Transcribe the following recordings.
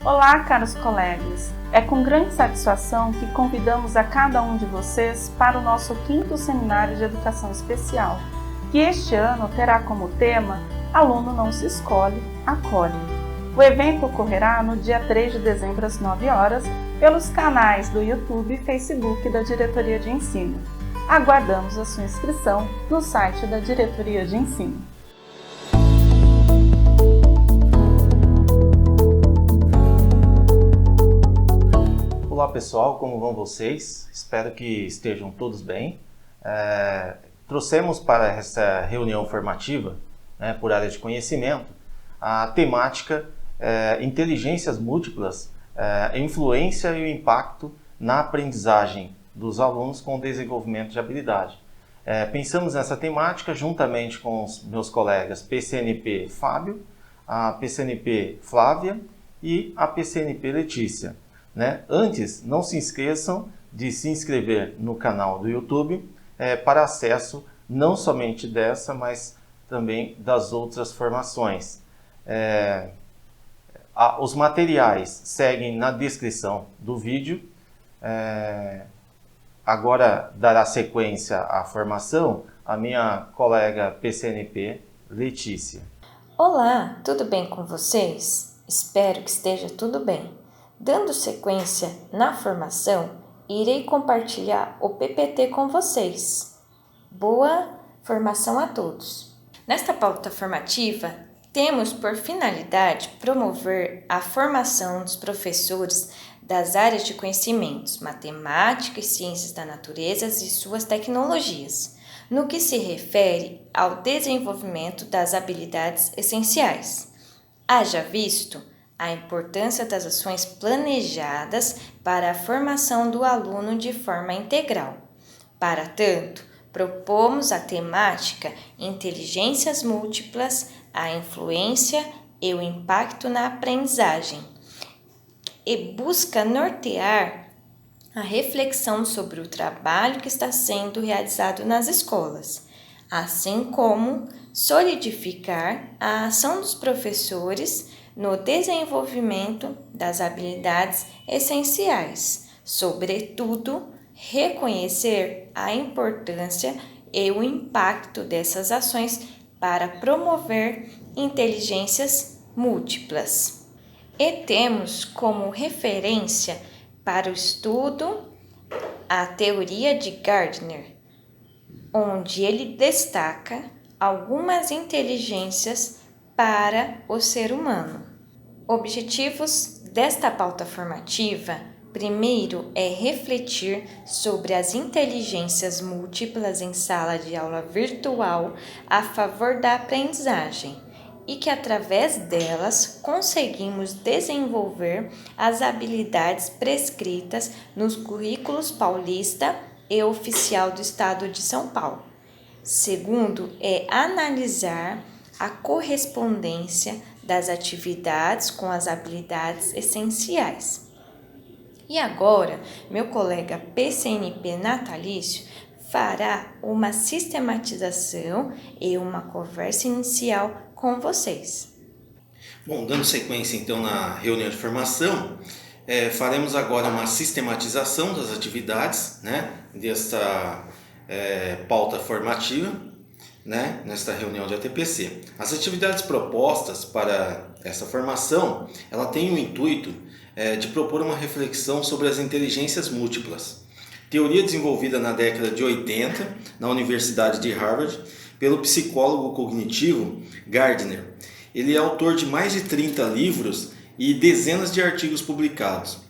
Olá, caros colegas! É com grande satisfação que convidamos a cada um de vocês para o nosso 5º Seminário de Educação Especial, que este ano terá como tema Aluno não se escolhe, acolhe. O evento ocorrerá no dia 3 de dezembro às 9 horas pelos canais do YouTube e Facebook da Diretoria de Ensino. Aguardamos a sua inscrição no site da Diretoria de Ensino. Olá pessoal, como vão vocês? Espero que estejam todos bem. Trouxemos para essa reunião formativa, por área de conhecimento, a temática inteligências múltiplas, a influência e o impacto na aprendizagem dos alunos com o desenvolvimento de habilidade. Pensamos nessa temática juntamente com os meus colegas PCNP Fábio, a PCNP Flávia e a PCNP Letícia. Antes, não se esqueçam de se inscrever no canal do YouTube para acesso não somente dessa, mas também das outras formações. Os materiais seguem na descrição do vídeo. Agora dará sequência à formação a minha colega PCNP Letícia. Olá, tudo bem com vocês? Espero que esteja tudo bem. Dando sequência na formação, irei compartilhar o PPT com vocês. Boa formação a todos! Nesta pauta formativa, temos por finalidade promover a formação dos professores das áreas de conhecimentos, matemática e ciências da natureza e suas tecnologias, no que se refere ao desenvolvimento das habilidades essenciais. Haja visto a importância das ações planejadas para a formação do aluno de forma integral. Para tanto, propomos a temática Inteligências Múltiplas, a influência e o impacto na aprendizagem, e busca nortear a reflexão sobre o trabalho que está sendo realizado nas escolas, assim como solidificar a ação dos professores no desenvolvimento das habilidades essenciais, sobretudo, reconhecer a importância e o impacto dessas ações para promover inteligências múltiplas. E temos como referência para o estudo a teoria de Gardner, onde ele destaca algumas inteligências para o ser humano. Objetivos desta pauta formativa: primeiro é refletir sobre as inteligências múltiplas em sala de aula virtual a favor da aprendizagem e que através delas conseguimos desenvolver as habilidades prescritas nos currículos paulista e oficial do Estado de São Paulo. Segundo é analisar a correspondência das atividades com as habilidades essenciais. E agora, meu colega PCNP Natalício fará uma sistematização e uma conversa inicial com vocês. Bom, dando sequência então na reunião de formação, faremos agora uma sistematização das atividades, desta pauta formativa, nesta reunião de ATPC. As atividades propostas para essa formação, ela tem o intuito de propor uma reflexão sobre as inteligências múltiplas. Teoria desenvolvida na década de 80 na Universidade de Harvard pelo psicólogo cognitivo Gardner. Ele é autor de mais de 30 livros e dezenas de artigos publicados.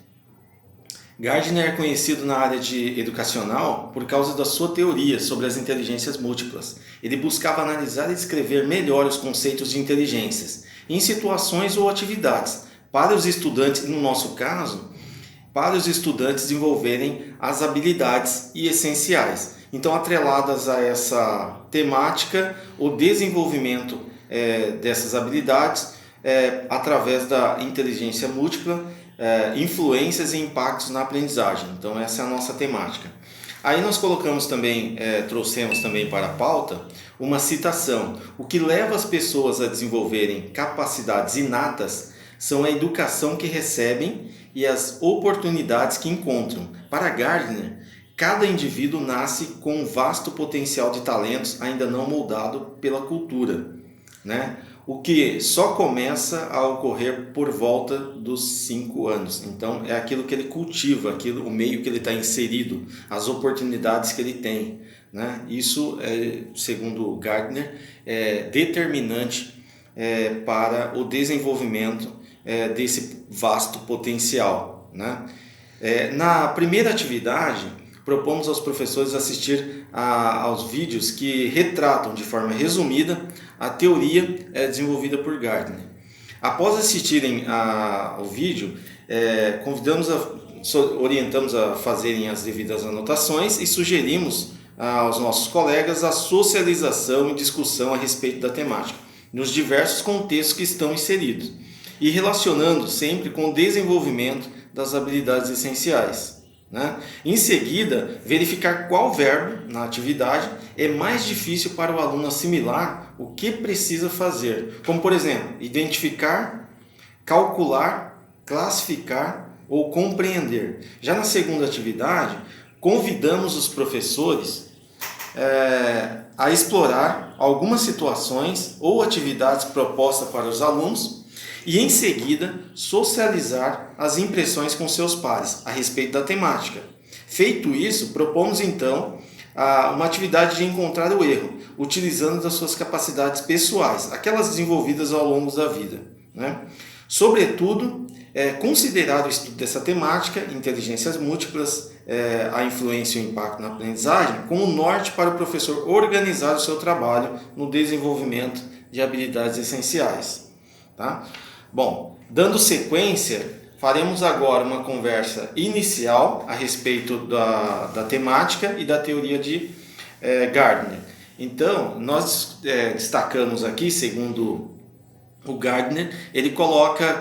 Gardner é conhecido na área educacional por causa da sua teoria sobre as inteligências múltiplas. Ele buscava analisar e descrever melhor os conceitos de inteligências em situações ou atividades para os estudantes, no nosso caso, para os estudantes desenvolverem as habilidades essenciais. Então, atreladas a essa temática, o desenvolvimento dessas habilidades através da inteligência múltipla, influências e impactos na aprendizagem. Então essa é a nossa temática. Aí nós colocamos também, trouxemos também para a pauta uma citação. O que leva as pessoas a desenvolverem capacidades inatas são a educação que recebem e as oportunidades que encontram. Para Gardner, cada indivíduo nasce com um vasto potencial de talentos ainda não moldado pela cultura, né? O que só começa a ocorrer por volta dos 5 anos. Então, é aquilo que ele cultiva, o meio que ele está inserido, as oportunidades que ele tem, né? Isso, segundo Gardner, é determinante para o desenvolvimento desse vasto potencial, né? Na primeira atividade, propomos aos professores assistir aos vídeos que retratam de forma resumida a teoria desenvolvida por Gardner. Após assistirem ao vídeo, orientamos a fazerem as devidas anotações e sugerimos aos nossos colegas a socialização e discussão a respeito da temática, nos diversos contextos que estão inseridos, e relacionando sempre com o desenvolvimento das habilidades essenciais, né? Em seguida, verificar qual verbo na atividade é mais difícil para o aluno assimilar o que precisa fazer, como por exemplo, identificar, calcular, classificar ou compreender. Já na segunda atividade, convidamos os professores a explorar algumas situações ou atividades propostas para os alunos e, em seguida, socializar as impressões com seus pares a respeito da temática. Feito isso, propomos então uma atividade de encontrar o erro, utilizando as suas capacidades pessoais, aquelas desenvolvidas ao longo da vida, né? Sobretudo, considerar o estudo dessa temática, inteligências múltiplas, a influência e o impacto na aprendizagem, como norte para o professor organizar o seu trabalho no desenvolvimento de habilidades essenciais, tá? Bom, dando sequência, faremos agora uma conversa inicial a respeito da temática e da teoria de Gardner. Então, nós destacamos aqui, segundo o Gardner, ele coloca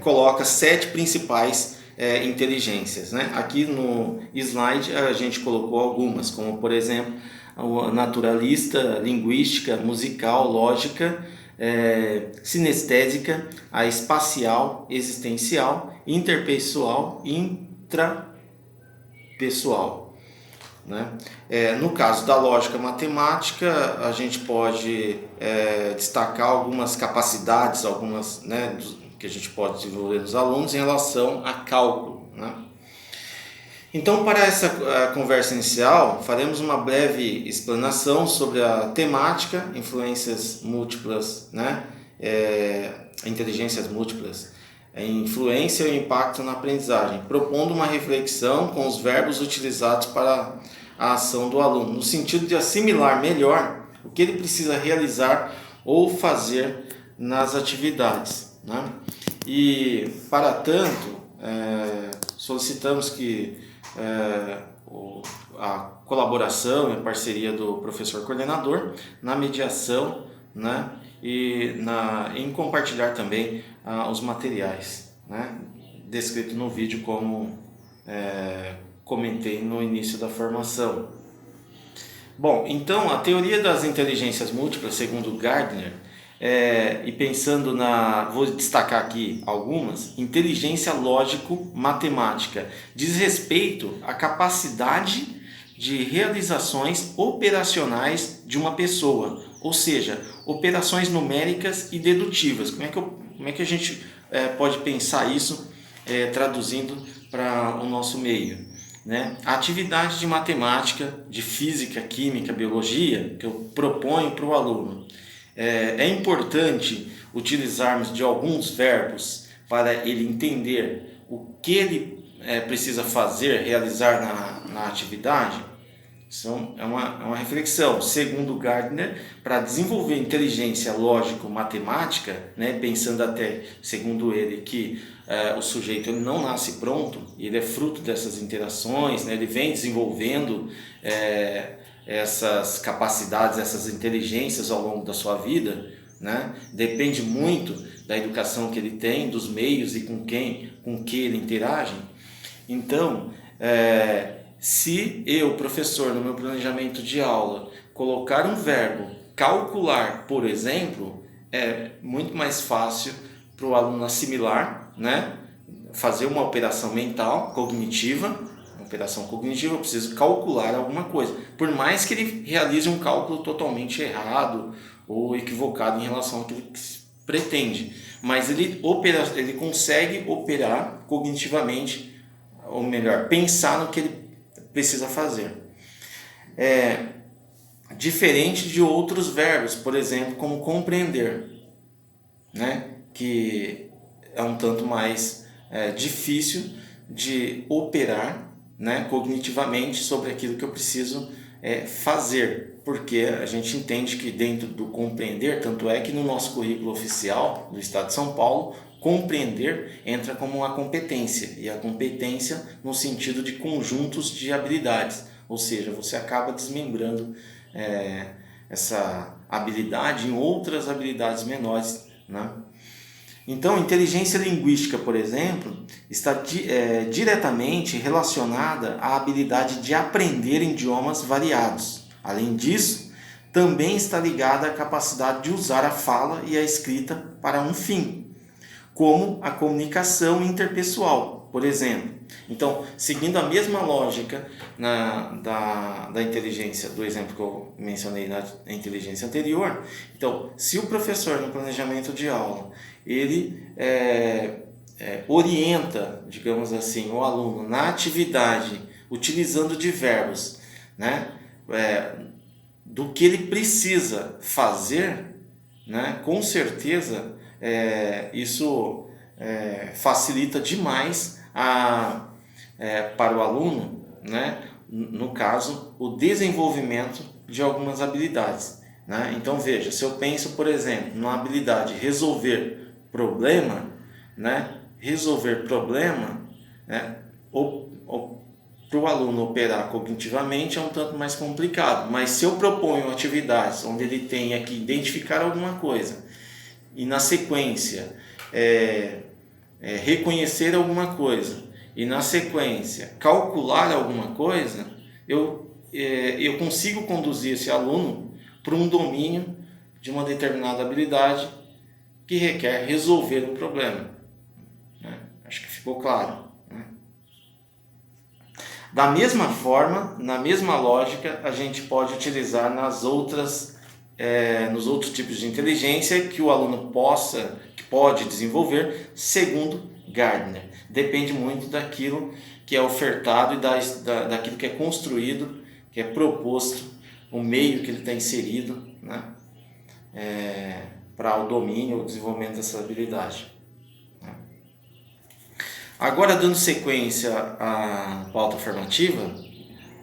coloca 7 principais inteligências, né? Aqui no slide a gente colocou algumas, como por exemplo, a naturalista, linguística, musical, lógica, sinestésica, a espacial, existencial, interpessoal e intrapessoal, né? No caso da lógica matemática, a gente pode destacar algumas capacidades, né, que a gente pode desenvolver nos alunos em relação a cálculo, né? Então, para essa conversa inicial, faremos uma breve explanação sobre a temática, influências múltiplas, né? Inteligências múltiplas, influência e impacto na aprendizagem, propondo uma reflexão com os verbos utilizados para a ação do aluno, no sentido de assimilar melhor o que ele precisa realizar ou fazer nas atividades, né? E, para tanto, solicitamos que a colaboração e a parceria do professor coordenador na mediação, né, e em compartilhar também os materiais, né, descrito no vídeo, como comentei no início da formação. Bom, então a teoria das inteligências múltiplas, segundo Gardner, e pensando vou destacar aqui algumas: inteligência lógico-matemática diz respeito à capacidade de realizações operacionais de uma pessoa, ou seja, operações numéricas e dedutivas. Como é que a gente pode pensar isso traduzindo para o nosso meio, né? A atividade de matemática, de física, química, biologia que eu proponho para o aluno. É importante utilizarmos de alguns verbos para ele entender o que ele precisa fazer, realizar na atividade. Isso é uma reflexão. Segundo Gardner, para desenvolver inteligência lógico-matemática, né, pensando até, segundo ele, que o sujeito ele não nasce pronto, ele é fruto dessas interações, né, ele vem desenvolvendo essas capacidades, essas inteligências ao longo da sua vida, né? Depende muito da educação que ele tem, dos meios e com que ele interage. Então, se eu, professor, no meu planejamento de aula, colocar um verbo calcular, por exemplo, é muito mais fácil para o aluno assimilar, né? Fazer uma operação mental, cognitiva. Uma operação cognitiva, eu preciso calcular alguma coisa. Por mais que ele realize um cálculo totalmente errado ou equivocado em relação àquilo que se pretende. Mas ele consegue operar cognitivamente, ou melhor, pensar no que ele precisa fazer. Diferente de outros verbos, por exemplo, como compreender, né? Que é um tanto mais difícil de operar, né, cognitivamente sobre aquilo que eu preciso fazer, porque a gente entende que dentro do compreender, tanto é que no nosso currículo oficial do Estado de São Paulo, compreender entra como uma competência, e a competência no sentido de conjuntos de habilidades, ou seja, você acaba desmembrando essa habilidade em outras habilidades menores, né? Então, inteligência linguística, por exemplo, está diretamente relacionada à habilidade de aprender idiomas variados. Além disso, também está ligada à capacidade de usar a fala e a escrita para um fim, como a comunicação interpessoal, por exemplo. Então, seguindo a mesma lógica da inteligência, do exemplo que eu mencionei na inteligência anterior, então, se o professor no planejamento de aula, ele orienta, digamos assim, o aluno na atividade, utilizando de verbos, né, do que ele precisa fazer, né, com certeza isso facilita demais para o aluno, né, no caso, o desenvolvimento de algumas habilidades, né? Então veja, se eu penso, por exemplo, na habilidade resolver problema, né, para o aluno operar cognitivamente é um tanto mais complicado, mas se eu proponho atividades onde ele tenha que identificar alguma coisa e na sequência reconhecer alguma coisa e na sequência calcular alguma coisa, eu consigo conduzir esse aluno para um domínio de uma determinada habilidade que requer resolver um problema, né? Acho que ficou claro, né? Da mesma forma, na mesma lógica, a gente pode utilizar nos outros tipos de inteligência que o aluno pode desenvolver, segundo Gardner. Depende muito daquilo que é ofertado e daquilo que é construído, que é proposto, o meio que ele está inserido, né, para o domínio ou desenvolvimento dessa habilidade. Agora, dando sequência à pauta formativa,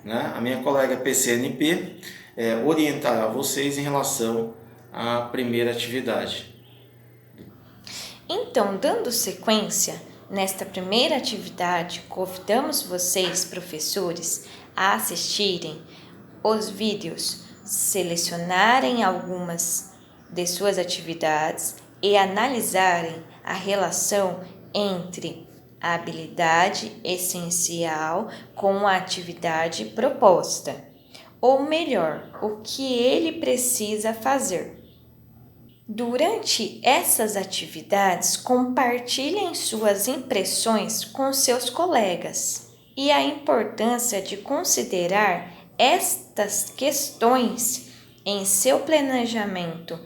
né, a minha colega PCNP orientará vocês em relação à primeira atividade. Então, dando sequência, nesta primeira atividade, convidamos vocês, professores, a assistirem os vídeos, selecionarem algumas de suas atividades e analisarem a relação entre a habilidade essencial com a atividade proposta, ou melhor, o que ele precisa fazer. Durante essas atividades, compartilhem suas impressões com seus colegas e a importância de considerar estas questões em seu planejamento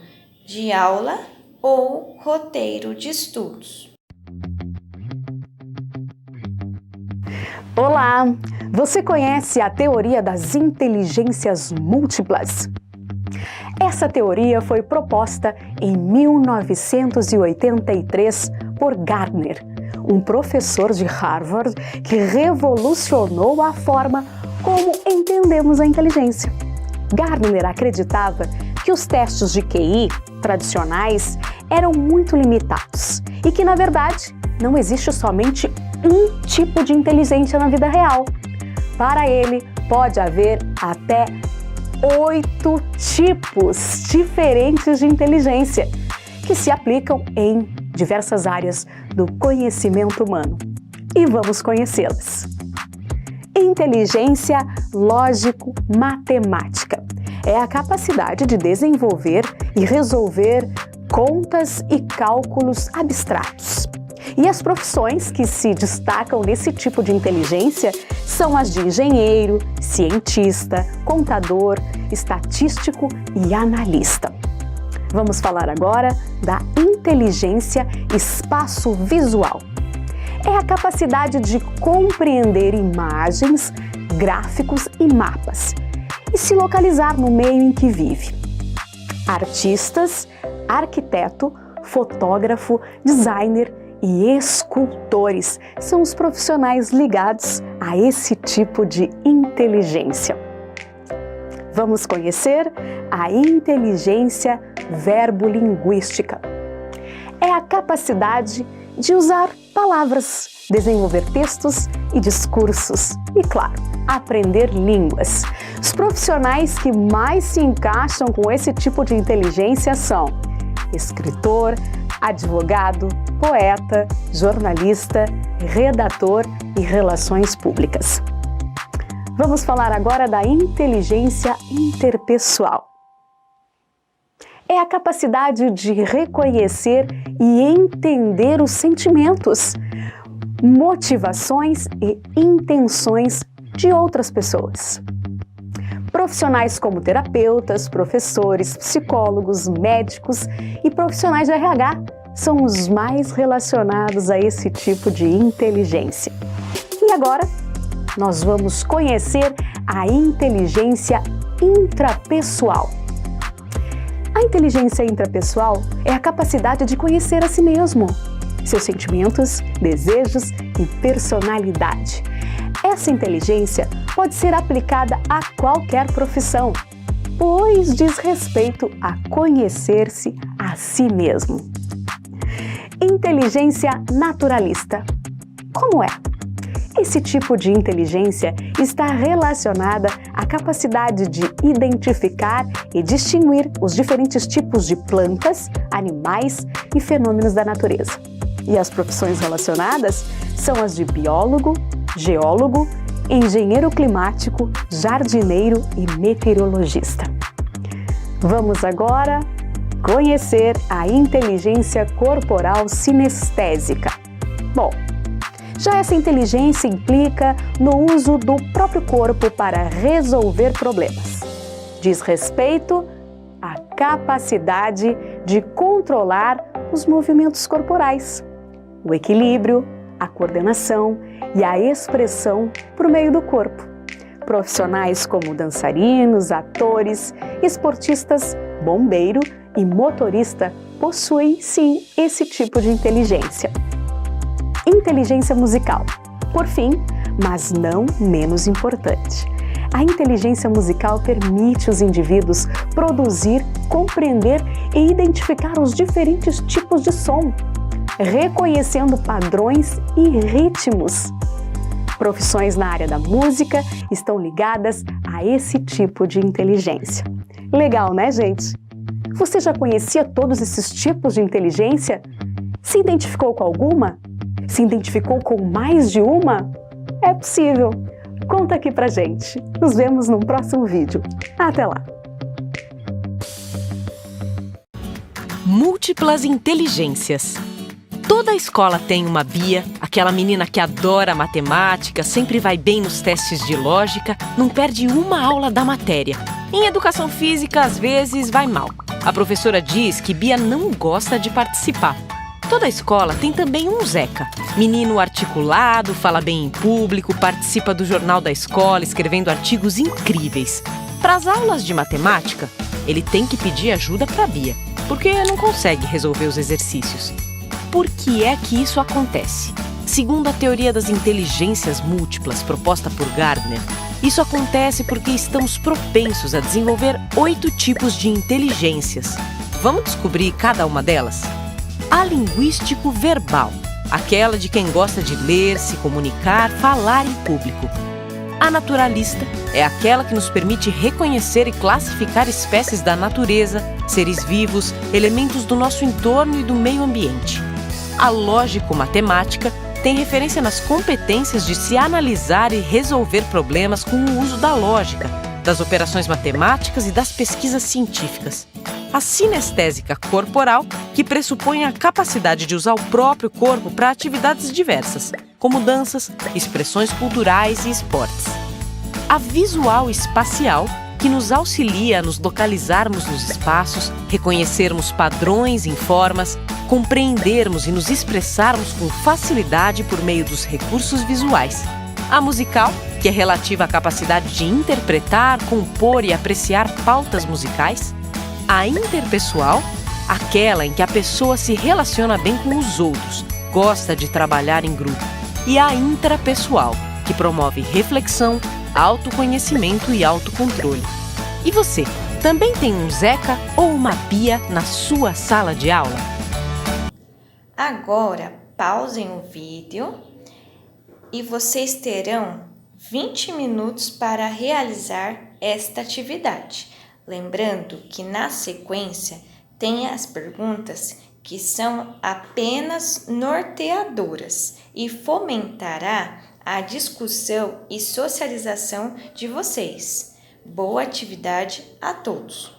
de aula ou roteiro de estudos. Olá! Você conhece a teoria das inteligências múltiplas? Essa teoria foi proposta em 1983 por Gardner, um professor de Harvard que revolucionou a forma como entendemos a inteligência. Gardner acreditava que os testes de QI tradicionais eram muito limitados e que, na verdade, não existe somente um tipo de inteligência na vida real. Para ele, pode haver até 8 tipos diferentes de inteligência que se aplicam em diversas áreas do conhecimento humano. E vamos conhecê-las. Inteligência lógico-matemática é a capacidade de desenvolver e resolver contas e cálculos abstratos. E as profissões que se destacam nesse tipo de inteligência são as de engenheiro, cientista, contador, estatístico e analista. Vamos falar agora da inteligência espaço-visual. É a capacidade de compreender imagens, gráficos e mapas e se localizar no meio em que vive. Artistas, arquiteto, fotógrafo, designer e escultores são os profissionais ligados a esse tipo de inteligência. Vamos conhecer a inteligência verbolinguística. É a capacidade de usar palavras, desenvolver textos e discursos e, claro, aprender línguas. Os profissionais que mais se encaixam com esse tipo de inteligência são escritor, advogado, poeta, jornalista, redator e relações públicas. Vamos falar agora da inteligência interpessoal. É a capacidade de reconhecer e entender os sentimentos, motivações e intenções de outras pessoas. Profissionais como terapeutas, professores, psicólogos, médicos e profissionais de RH são os mais relacionados a esse tipo de inteligência. E agora, nós vamos conhecer a inteligência intrapessoal. A inteligência intrapessoal é a capacidade de conhecer a si mesmo, seus sentimentos, desejos e personalidade. Essa inteligência pode ser aplicada a qualquer profissão, pois diz respeito a conhecer-se a si mesmo. Inteligência naturalista. Como é? Esse tipo de inteligência está relacionada à capacidade de identificar e distinguir os diferentes tipos de plantas, animais e fenômenos da natureza. E as profissões relacionadas são as de biólogo, geólogo, engenheiro climático, jardineiro e meteorologista. Vamos agora conhecer a inteligência corporal sinestésica. Bom, já essa inteligência implica no uso do próprio corpo para resolver problemas. Diz respeito à capacidade de controlar os movimentos corporais, o equilíbrio, a coordenação e a expressão por meio do corpo. Profissionais como dançarinos, atores, esportistas, bombeiro e motorista possuem sim esse tipo de inteligência. Inteligência musical. Por fim, mas não menos importante, a inteligência musical permite os indivíduos produzir, compreender e identificar os diferentes tipos de som, reconhecendo padrões e ritmos. Profissões na área da música estão ligadas a esse tipo de inteligência. Legal, né, gente? Você já conhecia todos esses tipos de inteligência? Se identificou com alguma? Se identificou com mais de uma? É possível! Conta aqui pra gente. Nos vemos num próximo vídeo. Até lá! Múltiplas inteligências. Toda escola tem uma Bia, aquela menina que adora matemática, sempre vai bem nos testes de lógica, não perde uma aula da matéria. Em educação física, às vezes, vai mal. A professora diz que Bia não gosta de participar. Toda escola tem também um Zeca. Menino articulado, fala bem em público, participa do jornal da escola, escrevendo artigos incríveis. Para as aulas de matemática, ele tem que pedir ajuda para Bia, porque não consegue resolver os exercícios. Por que é que isso acontece? Segundo a teoria das inteligências múltiplas proposta por Gardner, isso acontece porque estamos propensos a desenvolver 8 tipos de inteligências. Vamos descobrir cada uma delas? A linguístico-verbal, aquela de quem gosta de ler, se comunicar, falar em público. A naturalista é aquela que nos permite reconhecer e classificar espécies da natureza, seres vivos, elementos do nosso entorno e do meio ambiente. A lógico-matemática tem referência nas competências de se analisar e resolver problemas com o uso da lógica, das operações matemáticas e das pesquisas científicas. a sinestésica corporal, que pressupõe a capacidade de usar o próprio corpo para atividades diversas, como danças, expressões culturais e esportes. A visual espacial, que nos auxilia a nos localizarmos nos espaços, reconhecermos padrões em formas, compreendermos e nos expressarmos com facilidade por meio dos recursos visuais. A musical, que é relativa à capacidade de interpretar, compor e apreciar pautas musicais. A interpessoal, aquela em que a pessoa se relaciona bem com os outros, gosta de trabalhar em grupo. E a intrapessoal, que promove reflexão, autoconhecimento e autocontrole. E você, também tem um Zeca ou uma Bia na sua sala de aula? Agora, pausem o vídeo e vocês terão 20 minutos para realizar esta atividade. Lembrando que na sequência tem as perguntas que são apenas norteadoras e fomentará a discussão e socialização de vocês. Boa atividade a todos!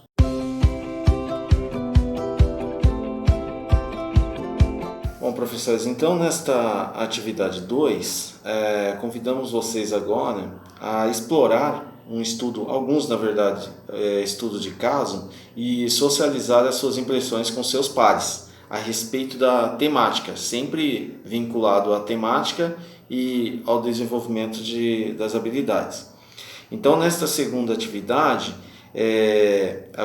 Bom, professores, então nesta atividade 2, convidamos vocês agora a explorar um estudo, alguns na verdade, estudo de caso, e socializar as suas impressões com seus pares a respeito da temática, sempre vinculado à temática e ao desenvolvimento das habilidades. Então, nesta segunda atividade,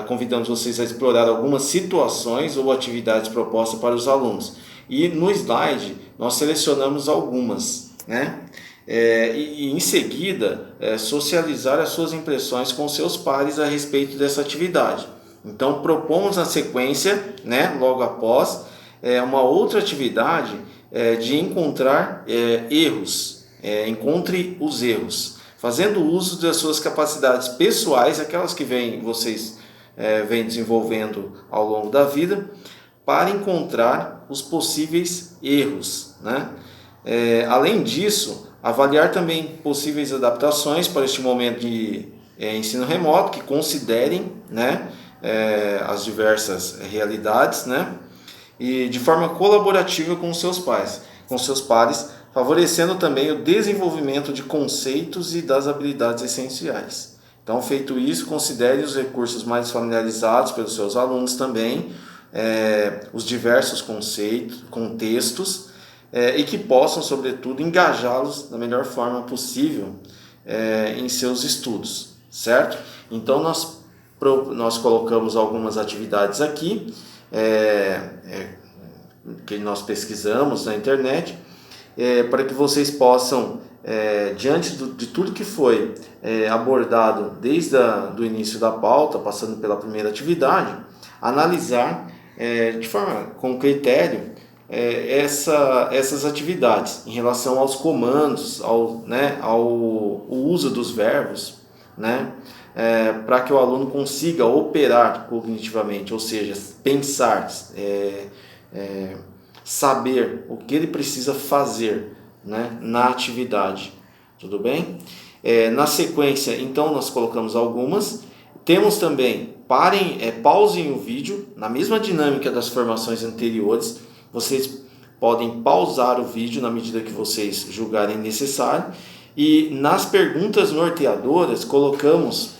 convidamos vocês a explorar algumas situações ou atividades propostas para os alunos. E no slide, nós selecionamos algumas, né? E em seguida, socializar as suas impressões com seus pares a respeito dessa atividade. Então, propomos na sequência, né, logo após, uma outra atividade de encontrar erros, encontre os erros, fazendo uso das suas capacidades pessoais, aquelas que vocês vêm desenvolvendo ao longo da vida, para encontrar os possíveis erros, né? Além disso, avaliar também possíveis adaptações para este momento de ensino remoto, que considerem, né, as diversas realidades, né, e de forma colaborativa com seus pares, favorecendo também o desenvolvimento de conceitos e das habilidades essenciais. Então, feito isso, considere os recursos mais familiarizados pelos seus alunos também, os diversos contextos, e que possam, sobretudo, engajá-los da melhor forma possível em seus estudos, certo? Então, nós colocamos algumas atividades aqui, que nós pesquisamos na internet, para que vocês possam, diante de tudo que foi abordado desde o início da pauta, passando pela primeira atividade, analisar de forma com critério essas atividades em relação aos comandos, ao uso dos verbos, né, para que o aluno consiga operar cognitivamente, ou seja, pensar, saber o que ele precisa fazer, né, na atividade. Tudo bem? Na sequência, então, nós colocamos algumas. Temos também, pausem o vídeo, na mesma dinâmica das formações anteriores. Vocês podem pausar o vídeo na medida que vocês julgarem necessário. E nas perguntas norteadoras, colocamos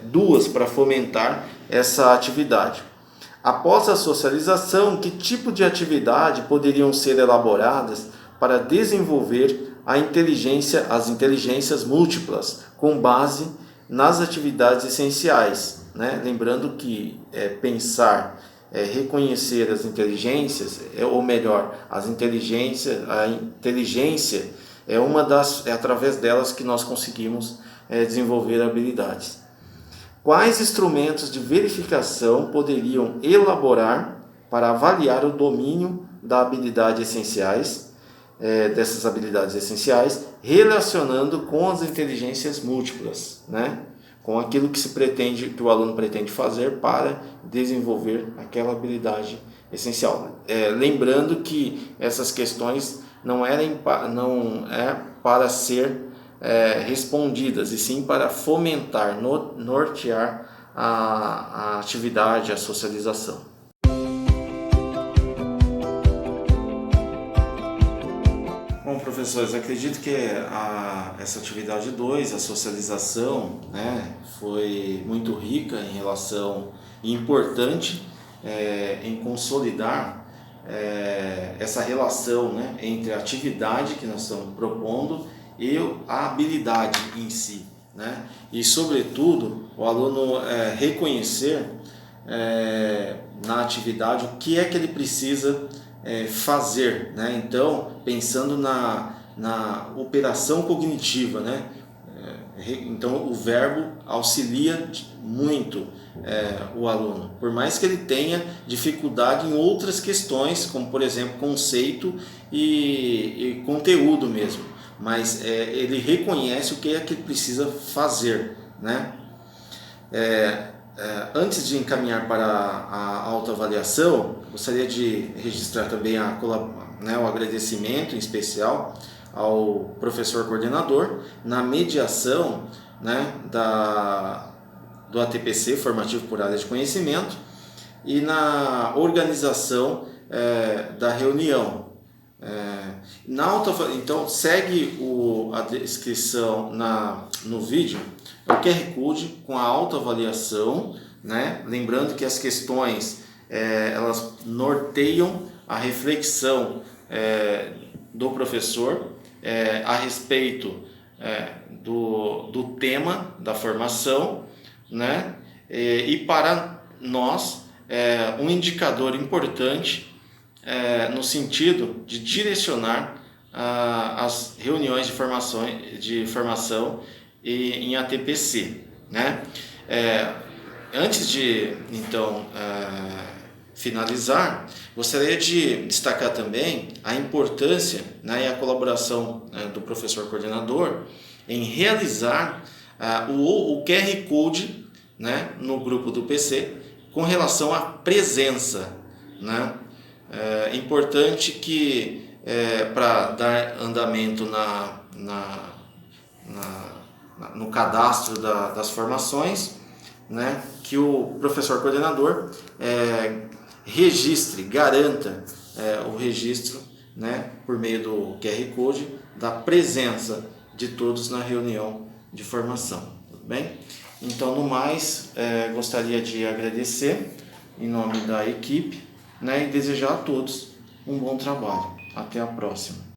duas para fomentar essa atividade. Após a socialização, que tipo de atividade poderiam ser elaboradas para desenvolver as inteligências múltiplas, com base nas atividades essenciais, né? Lembrando que pensar, reconhecer as inteligências, ou melhor, a inteligência é através delas que nós conseguimos desenvolver habilidades. Quais instrumentos de verificação poderiam elaborar para avaliar o domínio da habilidade essenciais, dessas habilidades essenciais, relacionando com as inteligências múltiplas, né? Com aquilo que o aluno pretende fazer para desenvolver aquela habilidade essencial. Lembrando que essas questões não é para ser respondidas, e sim para fomentar, nortear a atividade, a socialização. Bom, professores, acredito que essa atividade 2, a socialização, né, foi muito rica em relação e importante em consolidar essa relação, né, entre a atividade que nós estamos propondo e a habilidade em si, né? E, sobretudo, o aluno reconhecer na atividade o que é que ele precisa fazer, né? Então, pensando na operação cognitiva, né? Então, o verbo auxilia muito o aluno, por mais que ele tenha dificuldade em outras questões, como, por exemplo, conceito e conteúdo mesmo, mas ele reconhece o que é que ele precisa fazer, né? Antes de encaminhar para a autoavaliação, gostaria de registrar também o agradecimento em especial ao professor coordenador na mediação, né, do ATPC, Formativo por Área de Conhecimento, e na organização da reunião. Então, segue a descrição no vídeo, o QR Code com a autoavaliação, né? Lembrando que as questões elas norteiam a reflexão do professor a respeito do tema da formação, né? E para nós um indicador importante no sentido de direcionar as reuniões de formação em ATPC, né? Antes de então finalizar, gostaria de destacar também a importância, né, e a colaboração do professor coordenador em realizar o QR Code, né, no grupo do PC com relação à presença, né? É importante que para dar andamento no cadastro das formações, né, que o professor coordenador garanta o registro, né, por meio do QR Code da presença de todos na reunião de formação, tudo bem? Então, no mais, gostaria de agradecer em nome da equipe, né, e desejar a todos um bom trabalho. Até a próxima.